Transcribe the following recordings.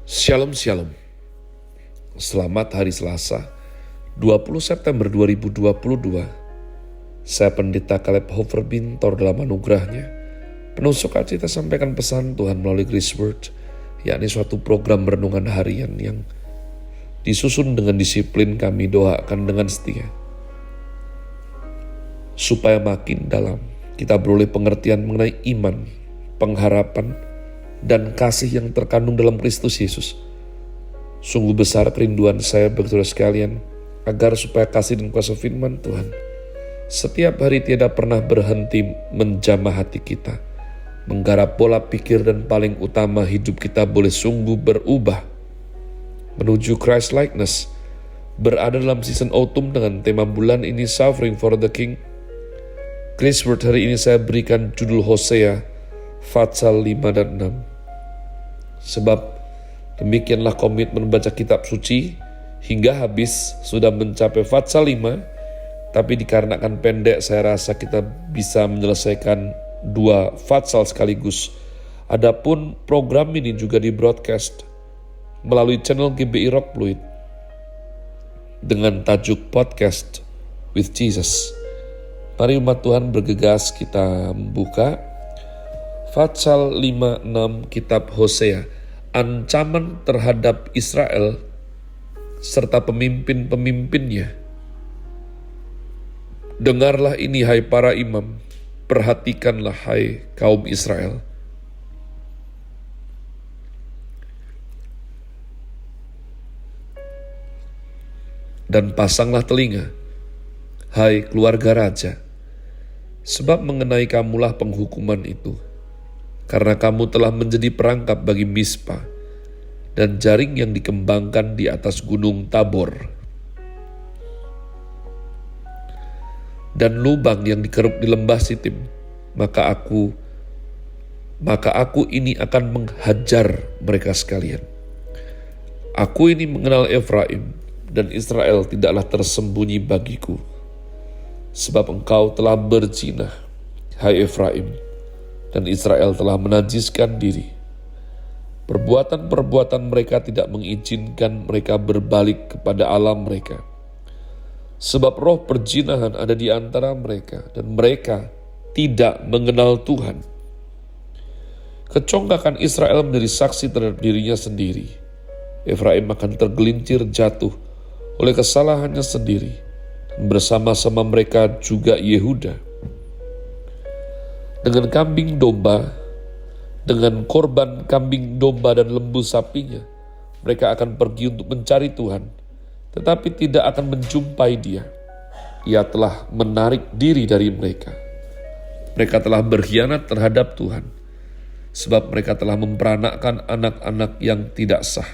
Shalom Shalom. Selamat hari Selasa, 20 September 2022. Saya Pendeta Caleb Hofer Bintor dalam anugerahnya penuh sukacita sampaikan pesan Tuhan melalui Grace Word, yakni suatu program renungan harian yang disusun dengan disiplin. Kami doakan dengan setia supaya makin dalam kita beroleh pengertian mengenai iman, pengharapan, dan kasih yang terkandung dalam Kristus Yesus. Sungguh besar kerinduan saya bagi saudara sekalian, agar supaya kasih dan kuasa firman Tuhan setiap hari tiada pernah berhenti menjamah hati kita, menggarap pola pikir, dan paling utama hidup kita boleh sungguh berubah menuju Christ likeness. Berada dalam season autumn dengan tema bulan ini Suffering for the King. Grace Word hari ini saya berikan judul Hosea Fatsal 5 dan 6. Sebab demikianlah komitmen baca kitab suci hingga habis sudah mencapai Fatsal 5, tapi dikarenakan pendek saya rasa kita bisa menyelesaikan 2 Fatsal sekaligus. Adapun program ini juga di broadcast melalui channel GBI Rock Fluid dengan tajuk Podcast with Jesus. Mari umat Tuhan bergegas kita membuka Fatsal 5-6 kitab Hosea, ancaman terhadap Israel serta pemimpin-pemimpinnya. Dengarlah ini hai para imam, perhatikanlah hai kaum Israel. Dan pasanglah telinga, hai keluarga raja, sebab mengenai kamulah penghukuman itu. Karena kamu telah menjadi perangkap bagi Mispa dan jaring yang dikembangkan di atas gunung Tabor, dan lubang yang dikeruk di lembah Sitim, maka aku ini akan menghajar mereka sekalian. Aku ini mengenal Efraim, dan Israel tidaklah tersembunyi bagiku. Sebab engkau telah berzina, hai Efraim, dan Israel telah menajiskan diri. Perbuatan-perbuatan mereka tidak mengizinkan mereka berbalik kepada Allah mereka. Sebab roh perzinahan ada di antara mereka, dan mereka tidak mengenal Tuhan. Kecongkakan Israel menjadi saksi terhadap dirinya sendiri. Efraim akan tergelincir jatuh oleh kesalahannya sendiri, dan bersama-sama mereka juga Yehuda. Dengan kambing domba, dengan korban kambing domba dan lembu sapinya, mereka akan pergi untuk mencari Tuhan, tetapi tidak akan menjumpai Dia. Ia telah menarik diri dari mereka. Mereka telah berkhianat terhadap Tuhan, sebab mereka telah memperanakkan anak-anak yang tidak sah.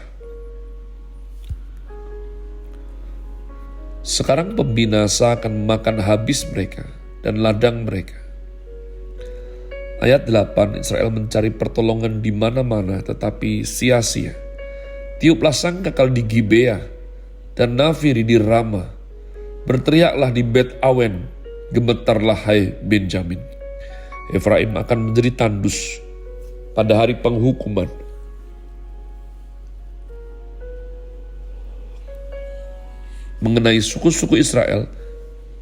Sekarang pembinasa akan memakan habis mereka dan ladang mereka. Ayat 8, Israel mencari pertolongan di mana-mana tetapi sia-sia. Tiuplah sangkakal di Gibea dan nafiri di Rama. Berteriaklah di Bet Awen, gemetarlah hai Benjamin. Efraim akan menjadi tandus pada hari penghukuman. Mengenai suku-suku Israel,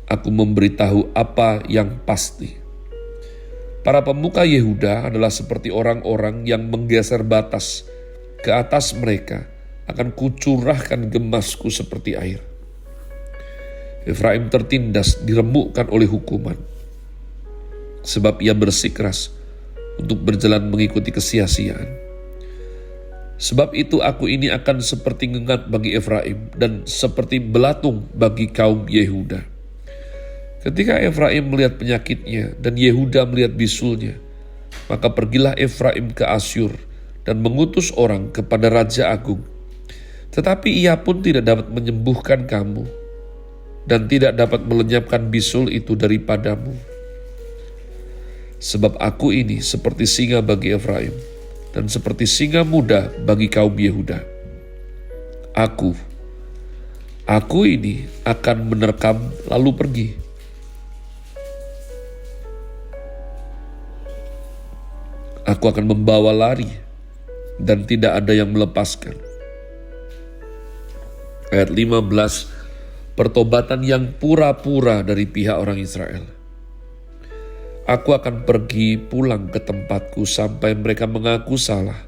aku memberitahu apa yang pasti. Para pemuka Yehuda adalah seperti orang-orang yang menggeser batas. Ke atas mereka akan kucurahkan gemasku seperti air. Efraim tertindas, diremukkan oleh hukuman, sebab ia bersikeras untuk berjalan mengikuti kesia-siaan. Sebab itu aku ini akan seperti ngengat bagi Efraim dan seperti belatung bagi kaum Yehuda. Ketika Efraim melihat penyakitnya dan Yehuda melihat bisulnya, maka pergilah Efraim ke Asyur dan mengutus orang kepada Raja Agung. Tetapi ia pun tidak dapat menyembuhkan kamu dan tidak dapat melenyapkan bisul itu daripadamu. Sebab aku ini seperti singa bagi Efraim dan seperti singa muda bagi kaum Yehuda. Aku ini akan menerkam lalu pergi. Aku akan membawa lari dan tidak ada yang melepaskan. Ayat 15, pertobatan yang pura-pura dari pihak orang Israel. Aku akan pergi pulang ke tempatku sampai mereka mengaku salah,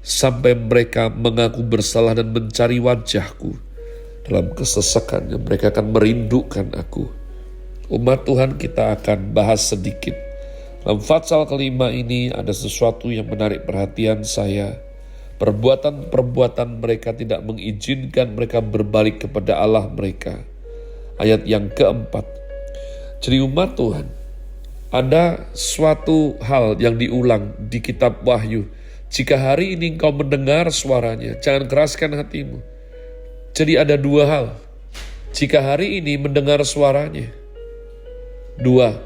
sampai mereka mengaku bersalah dan mencari wajahku. Dalam kesesakannya mereka akan merindukan aku. Umat Tuhan, kita akan bahas sedikit. Dalam Fatsal kelima ini ada sesuatu yang menarik perhatian saya. Perbuatan-perbuatan mereka tidak mengizinkan mereka berbalik kepada Allah mereka. Ayat yang keempat. Jadi umat Tuhan, ada suatu hal yang diulang di kitab Wahyu. Jika hari ini engkau mendengar suaranya, jangan keraskan hatimu. Jadi ada dua hal. Jika hari ini mendengar suaranya. Dua,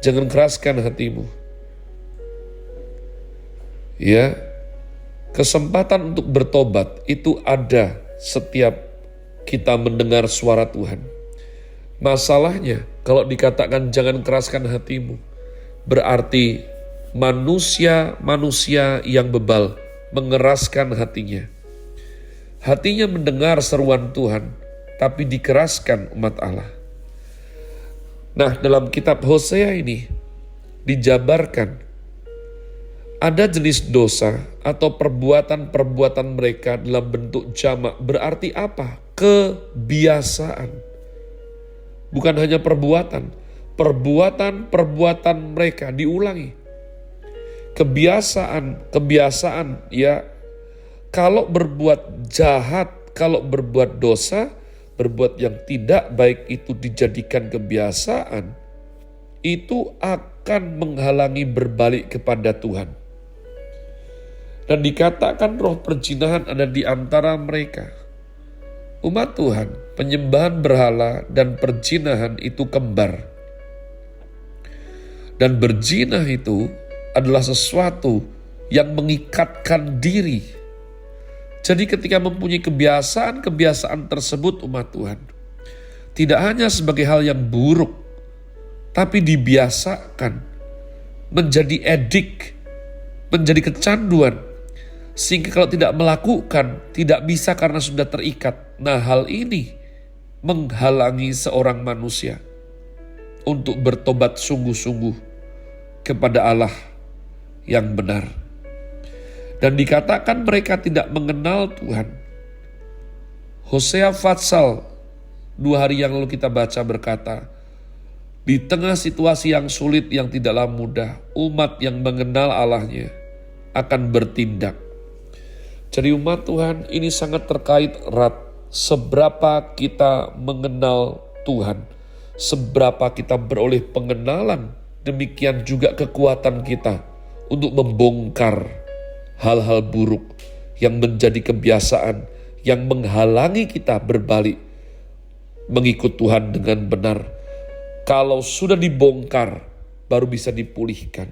jangan keraskan hatimu. Ya, kesempatan untuk bertobat itu ada setiap kita mendengar suara Tuhan. Masalahnya, kalau dikatakan jangan keraskan hatimu, berarti manusia yang bebal mengeraskan hatinya. Hatinya mendengar seruan Tuhan, tapi dikeraskan umat Allah. Nah, dalam kitab Hosea ini dijabarkan ada jenis dosa atau perbuatan-perbuatan mereka dalam bentuk jamak. Berarti apa? Kebiasaan. Bukan hanya perbuatan. Perbuatan mereka diulangi. Kebiasaan ya. Kalau berbuat jahat, kalau berbuat dosa, berbuat yang tidak baik itu dijadikan kebiasaan, itu akan menghalangi berbalik kepada Tuhan. Dan dikatakan roh perzinahan ada di antara mereka. Umat Tuhan, penyembahan berhala dan perzinahan itu kembar. Dan berzina itu adalah sesuatu yang mengikatkan diri. Jadi ketika mempunyai kebiasaan tersebut umat Tuhan, tidak hanya sebagai hal yang buruk, tapi dibiasakan menjadi edik, menjadi kecanduan. Sehingga kalau tidak melakukan, tidak bisa karena sudah terikat. Nah, hal ini menghalangi seorang manusia untuk bertobat sungguh-sungguh kepada Allah yang benar. Dan dikatakan mereka tidak mengenal Tuhan. Hosea Fatsal 2 hari yang lalu kita baca berkata, di tengah situasi yang sulit yang tidaklah mudah, umat yang mengenal Allahnya akan bertindak. Jadi umat Tuhan, ini sangat terkait erat. Seberapa kita mengenal Tuhan, seberapa kita beroleh pengenalan, demikian juga kekuatan kita untuk membongkar hal-hal buruk yang menjadi kebiasaan, yang menghalangi kita berbalik mengikut Tuhan dengan benar. Kalau sudah dibongkar, baru bisa dipulihkan.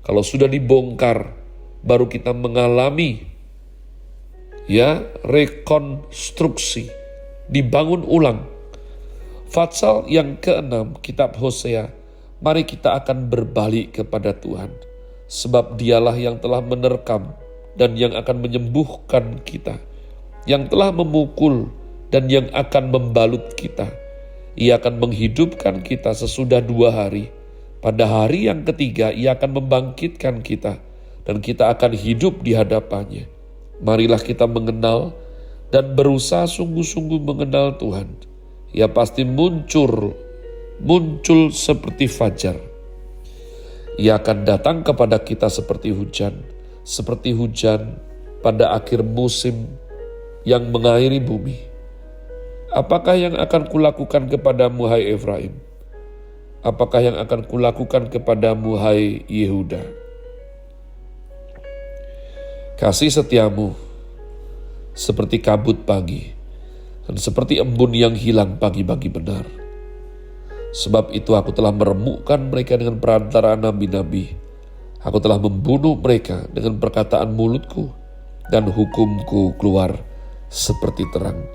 Kalau sudah dibongkar, baru kita mengalami rekonstruksi, dibangun ulang. Fatsal yang ke-6 kitab Hosea, mari kita akan berbalik kepada Tuhan, sebab dialah yang telah menerkam dan yang akan menyembuhkan kita, yang telah memukul dan yang akan membalut kita. Ia akan menghidupkan kita sesudah 2 hari. Pada hari yang ketiga ia akan membangkitkan kita, dan kita akan hidup di hadapannya. Marilah kita mengenal dan berusaha sungguh-sungguh mengenal Tuhan. Ia pasti muncul seperti fajar. Ia akan datang kepada kita seperti hujan pada akhir musim yang mengairi bumi. Apakah yang akan kulakukan kepadamu, hai Efraim? Apakah yang akan kulakukan kepadamu, hai Yehuda? Kasih setiamu seperti kabut pagi dan seperti embun yang hilang pagi-pagi benar. Sebab itu aku telah meremukkan mereka dengan perantaraan nabi-nabi. Aku telah membunuh mereka dengan perkataan mulutku, dan hukumku keluar seperti terang.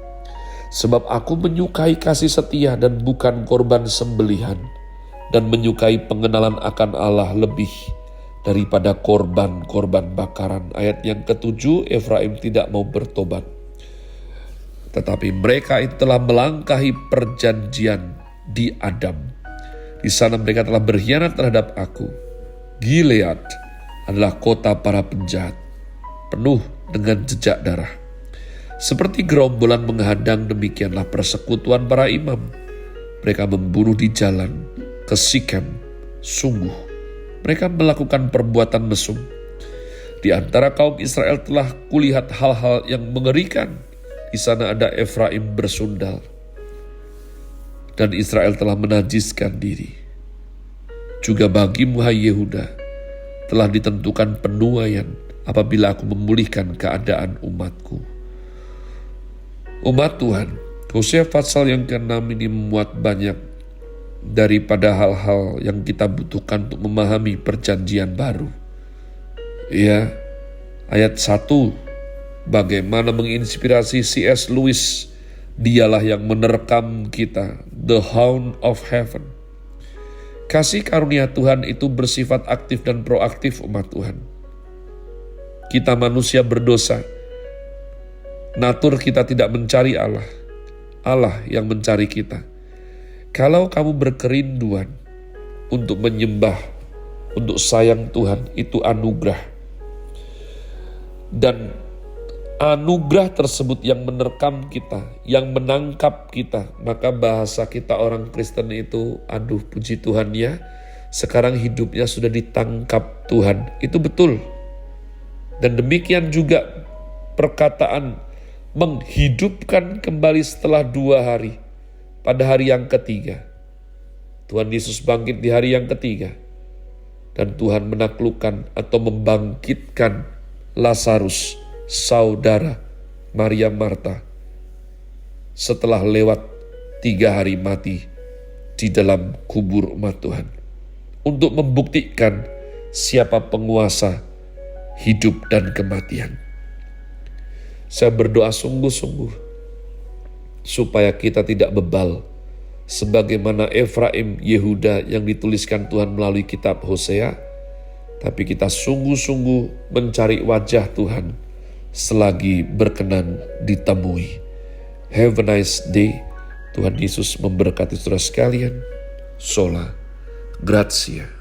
Sebab aku menyukai kasih setia dan bukan korban sembelihan, dan menyukai pengenalan akan Allah lebih daripada korban-korban bakaran. Ayat yang ke-7, Efraim tidak mau bertobat. Tetapi mereka itu telah melangkahi perjanjian di Adam. Di sana mereka telah berkhianat terhadap aku. Gilead adalah kota para penjahat, penuh dengan jejak darah. Seperti gerombolan menghadang, demikianlah persekutuan para imam. Mereka membunuh di jalan ke Sikem. Sungguh, mereka melakukan perbuatan mesum. Di antara kaum Israel telah kulihat hal-hal yang mengerikan. Di sana ada Efraim bersundal. Dan Israel telah menajiskan diri. Juga bagimu, hai Yehuda, telah ditentukan penuaian apabila aku memulihkan keadaan umatku. Umat Tuhan, Hosea pasal yang ke-6 ini memuat banyak daripada hal-hal yang kita butuhkan untuk memahami perjanjian baru. Ya, ayat 1, bagaimana menginspirasi C.S. Lewis, dialah yang menerkam kita, the Hound of Heaven. Kasih karunia Tuhan itu bersifat aktif dan proaktif umat Tuhan. Kita manusia berdosa. Natur kita tidak mencari Allah. Allah yang mencari kita. Kalau kamu berkerinduan untuk menyembah, untuk sayang Tuhan, itu anugerah. Dan anugerah tersebut yang menerkam kita, yang menangkap kita. Maka bahasa kita orang Kristen itu, aduh puji Tuhan ya, sekarang hidupnya sudah ditangkap Tuhan. Itu betul. Dan demikian juga perkataan menghidupkan kembali setelah 2 hari. Pada hari yang ketiga, Tuhan Yesus bangkit di hari yang ketiga. Dan Tuhan menaklukkan atau membangkitkan Lazarus, saudara Maria Marta, setelah lewat 3 hari mati di dalam kubur umat Tuhan. Untuk membuktikan siapa penguasa hidup dan kematian. Saya berdoa sungguh-sungguh supaya kita tidak bebal sebagaimana Efraim, Yehuda yang dituliskan Tuhan melalui kitab Hosea, tapi kita sungguh-sungguh mencari wajah Tuhan selagi berkenan ditemui. Have a nice day. Tuhan Yesus memberkati saudara sekalian. Sola Gratia.